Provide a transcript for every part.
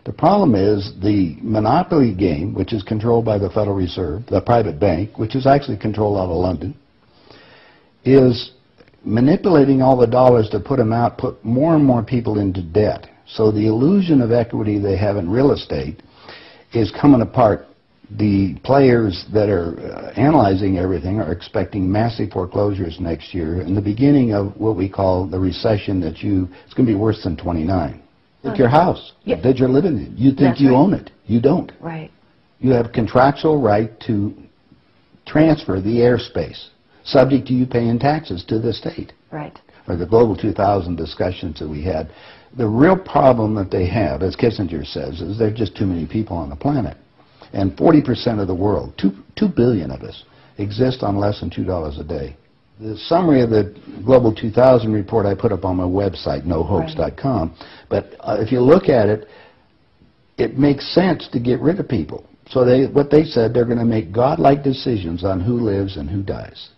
The problem is the monopoly game, which is controlled by the Federal Reserve, the private bank, which is actually controlled out of London, is manipulating all the dollars to put them out, put more and more people into debt. So the illusion of equity they have in real estate is coming apart. The players that are analyzing everything are expecting massive foreclosures next year and the beginning of what we call the recession it's going to be worse than 29. It's your house that you're living in. You think you own it. You don't. Right. You have contractual right to transfer the airspace, subject to you paying taxes to the state. Right. Or the Global 2000 discussions that we had. The real problem that they have, as Kissinger says, is there are just too many people on the planet. And 40% of the world, 2 billion of us, exist on less than $2 a day. The summary of the Global 2000 report I put up on my website, nohoax.com, but if you look at it, it makes sense to get rid of people. So what they said, they're going to make godlike decisions on who lives and who dies.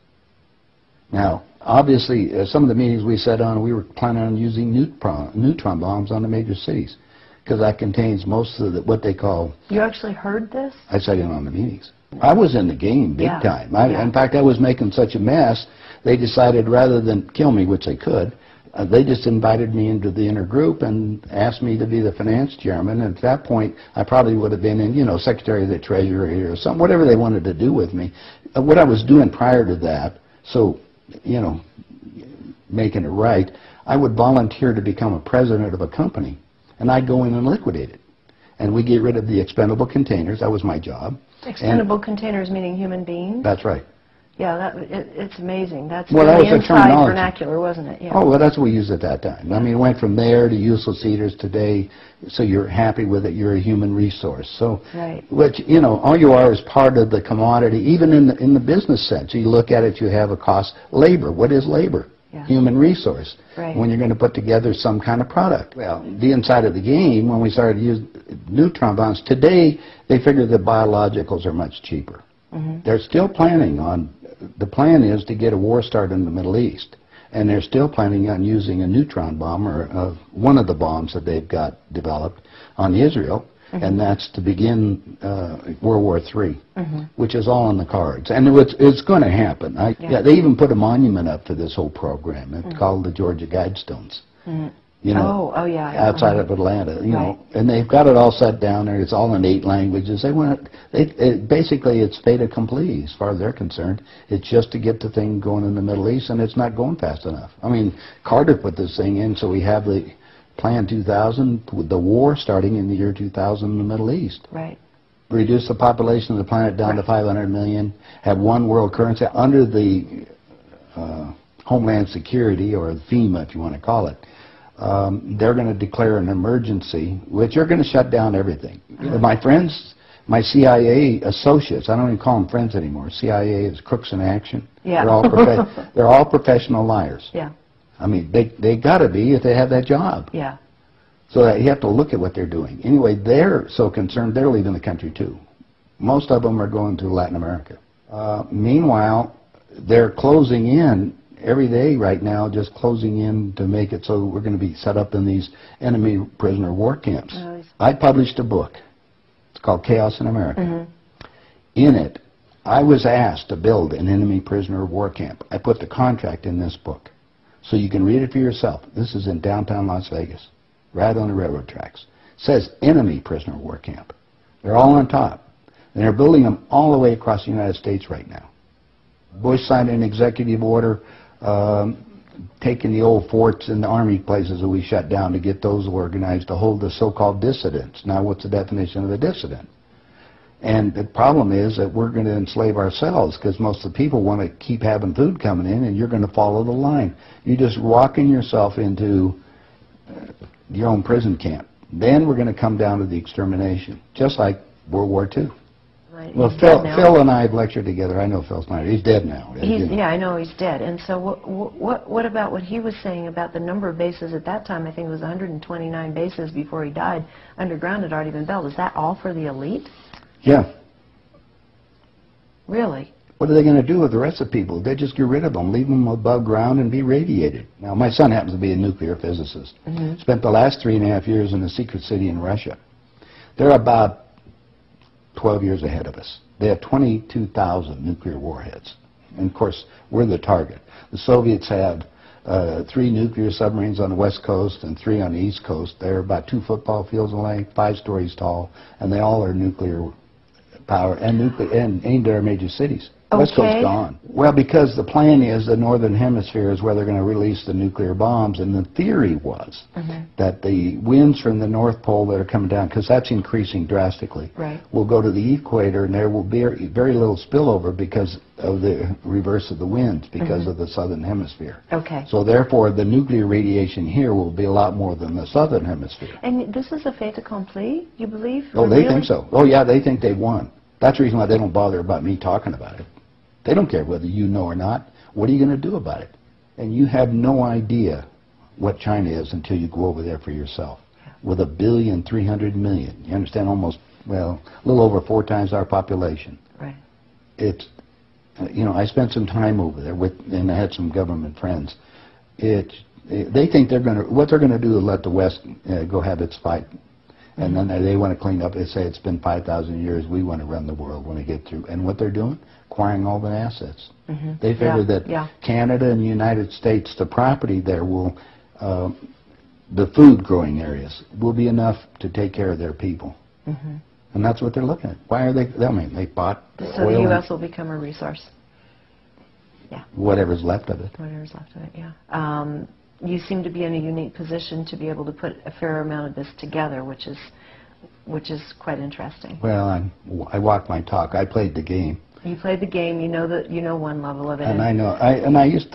Now, obviously, some of the meetings we sat on, we were planning on using neutron bombs on the major cities, because that contains most of what they call... You actually heard this? I sat in on the meetings. I was in the game big time. In fact, I was making such a mess, they decided rather than kill me, which they could, they just invited me into the inner group and asked me to be the finance chairman. And at that point, I probably would have been in, Secretary of the Treasury or something, whatever they wanted to do with me. What I was doing prior to that, so, making it right, I would volunteer to become a president of a company, and I'd go in and liquidate it. And we get rid of the expendable containers. That was my job. Expendable containers meaning human beings? That's right. Yeah, it's amazing. That's well, that was the inside vernacular, wasn't it? Yeah. Oh, well, that's what we used at that time. I mean, it went from there to useless eaters today, so you're happy with it, you're a human resource. So, which, all you are is part of the commodity, even in the business sense. You look at it, you have a cost. Labor, what is labor? Human resource. When you're going to put together some kind of product. Well, the inside of the game, when we started to use neutron bombs, today they figure that biologicals are much cheaper. They're still planning on, the plan is to get a war started in the Middle East. And they're still planning on using a neutron bomb, or one of the bombs that they've got developed on Israel. And that's to begin World War III, which is all in the cards. And it's going to happen. They even put a monument up to this whole program. It's called the Georgia Guidestones. Outside of Atlanta, and they've got it all set down there. It's all in 8 languages. Basically, it's fait accompli as far as they're concerned. It's just to get the thing going in the Middle East, and it's not going fast enough. I mean, Carter put this thing in, so we have the Plan 2000, with the war starting in the year 2000 in the Middle East. Reduce the population of the planet down to 500 million, have one world currency under the Homeland Security, or FEMA if you want to call it. They're going to declare an emergency, which are going to shut down everything. My friends, my CIA associates, I don't even call them friends anymore. CIA is crooks in action. They're all professional liars. I mean, they got to be if they have that job. So that you have to look at what they're doing. Anyway, they're so concerned, they're leaving the country too. Most of them are going to Latin America. Meanwhile, they're closing in every day right now, just closing in to make it so we're going to be set up in these enemy prisoner war camps. I published a book. It's called Chaos in America. In it, I was asked to build an enemy prisoner war camp. I put the contract in this book. So you can read it for yourself. This is in downtown Las Vegas, right on the railroad tracks. It says enemy prisoner war camp. They're all on top. And they're building them all the way across the United States right now. Bush signed an executive order taking the old forts and the army places that we shut down to get those organized to hold the so-called dissidents. Now, what's the definition of a dissident? And the problem is that we're going to enslave ourselves, because most of the people want to keep having food coming in, and you're going to follow the line. You're just walking yourself into your own prison camp. Then we're going to come down to the extermination, just like World War II. Well, Phil and I have lectured together. I know Phil Snyder. He's dead now. Yeah, I know he's dead. And so what about what he was saying about the number of bases at that time? I think it was 129 bases before he died. Underground had already been built. Is that all for the elite? Yeah. Really? What are they going to do with the rest of the people? They just get rid of them, leave them above ground and be radiated. Now, my son happens to be a nuclear physicist. Spent the last 3.5 years in a secret city in Russia. They're about 12 years ahead of us. They have 22,000 nuclear warheads. And of course, we're the target. The Soviets had 3 nuclear submarines on the west coast and 3 on the east coast. They're about 2 football fields in length, 5 stories tall, and they all are nuclear power and aimed at our major cities. West Coast's gone. Well, because the plan is the northern hemisphere is where they're going to release the nuclear bombs, and the theory was that the winds from the North Pole that are coming down, because that's increasing drastically, will go to the equator, and there will be very little spillover because of the reverse of the winds, because of the southern hemisphere. So therefore, the nuclear radiation here will be a lot more than the southern hemisphere. And this is a fait accompli, you believe? Oh, they think so. Oh, yeah, they think they won. That's the reason why they don't bother about me talking about it. They don't care whether you know or not. What are you going to do about it? And you have no idea what China is until you go over there for yourself. With 1,300,000,000, you understand, almost, well, a little over 4 times our population. Right. It's, you know, I spent some time over there and I had some government friends. They think what they're going to do is let the West go have its fight. And then they want to clean up. They say it's been 5,000 years. We want to run the world when we get through. And what they're doing? Acquiring all the assets. They figure that Canada and the United States, the property there will, the food growing areas will be enough to take care of their people. And that's what they're looking at. Why are they? I mean, they bought oil. So the U.S. will become a resource. Yeah. Whatever's left of it. Whatever's left of it. Yeah. You seem to be in a unique position to be able to put a fair amount of this together, which is quite interesting. Well, I walked my talk. I played the game. You played the game. You know one level of it. And I know. I used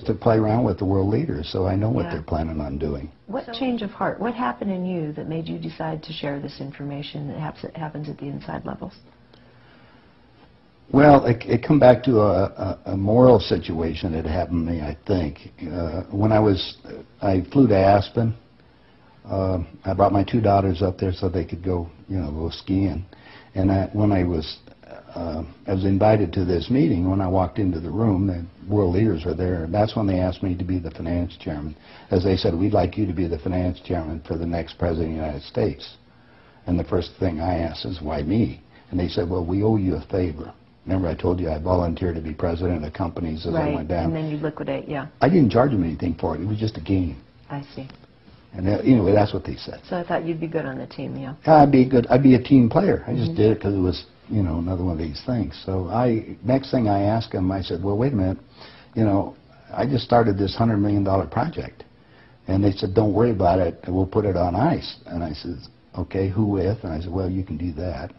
to play around with the world leaders, so I know what they're planning on doing. What change of heart? What happened in you that made you decide to share this information that happens at the inside levels? Well, it come back to a moral situation that happened to me, I think. When I flew to Aspen. I brought my 2 daughters up there so they could go skiing. And when I was invited to this meeting. When I walked into the room, the world leaders were there. And that's when they asked me to be the finance chairman. As they said, we'd like you to be the finance chairman for the next president of the United States. And the first thing I asked is, why me? And they said, well, we owe you a favor. Remember I told you I volunteered to be president of companies as I went down. And then you liquidate, yeah. I didn't charge them anything for it. It was just a game. I see. And anyway, that's what they said. So I thought you'd be good on the team, yeah. I'd be good. I'd be a team player. I just did it because it was, another one of these things. So next thing I asked them, I said, well, wait a minute. I just started this $100 million project. And they said, don't worry about it. We'll put it on ice. And I said, okay, who with? And I said, well, you can do that.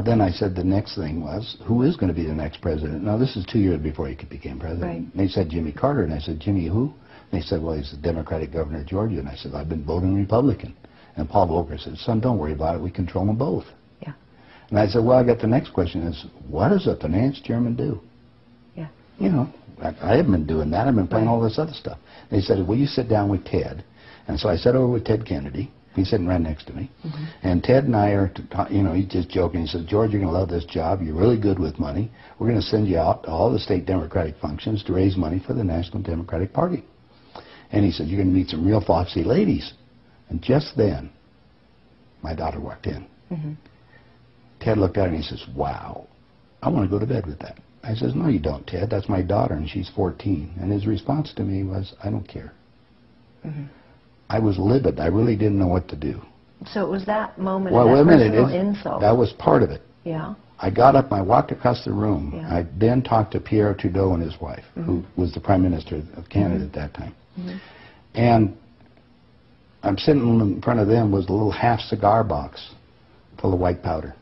Then I said the next thing was, who is going to be the next president? Now, this is 2 years before he became president. Right. And they said Jimmy Carter. And I said, Jimmy who? And they said, well, he's the Democratic governor of Georgia. And I said, I've been voting Republican. And Paul Volcker said, son, don't worry about it. We control them both. Yeah. And I said, well, I got the next question is, what does a finance chairman do? Yeah. I haven't been doing that. I've been playing all this other stuff. They said, will you sit down with Ted? And so I sat over with Ted Kennedy. He's sitting right next to me. And Ted and I are, he's just joking. He says, George, you're going to love this job. You're really good with money. We're going to send you out to all the state Democratic functions to raise money for the National Democratic Party. And he said, you're going to meet some real foxy ladies. And just then, my daughter walked in. Ted looked at her and he says, wow, I want to go to bed with that. I says, no, you don't, Ted. That's my daughter, and she's 14. And his response to me was, I don't care. I was livid. I really didn't know what to do. So it was that moment of that personal insult. That was part of it. Yeah. I got up and I walked across the room. Yeah. I then talked to Pierre Trudeau and his wife, who was the Prime Minister of Canada at that time. And I'm sitting in front of them was a little half cigar box full of white powder.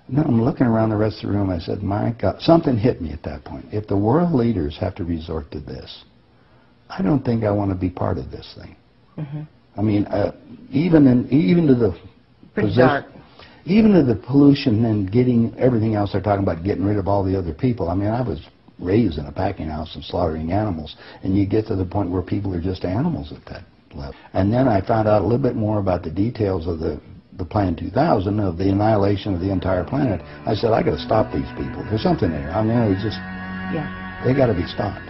And then I'm looking around the rest of the room. I said, my God, something hit me at that point. If the world leaders have to resort to this, I don't think I want to be part of this thing. I mean, even to the even to the pollution and getting everything else they're talking about, getting rid of all the other people. I mean, I was raised in a packing house and slaughtering animals, and you get to the point where people are just animals at that level. And then I found out a little bit more about the details of the Plan 2000, of the annihilation of the entire planet. I said, I got to stop these people. There's something there. I mean, it was just, they got to be stopped.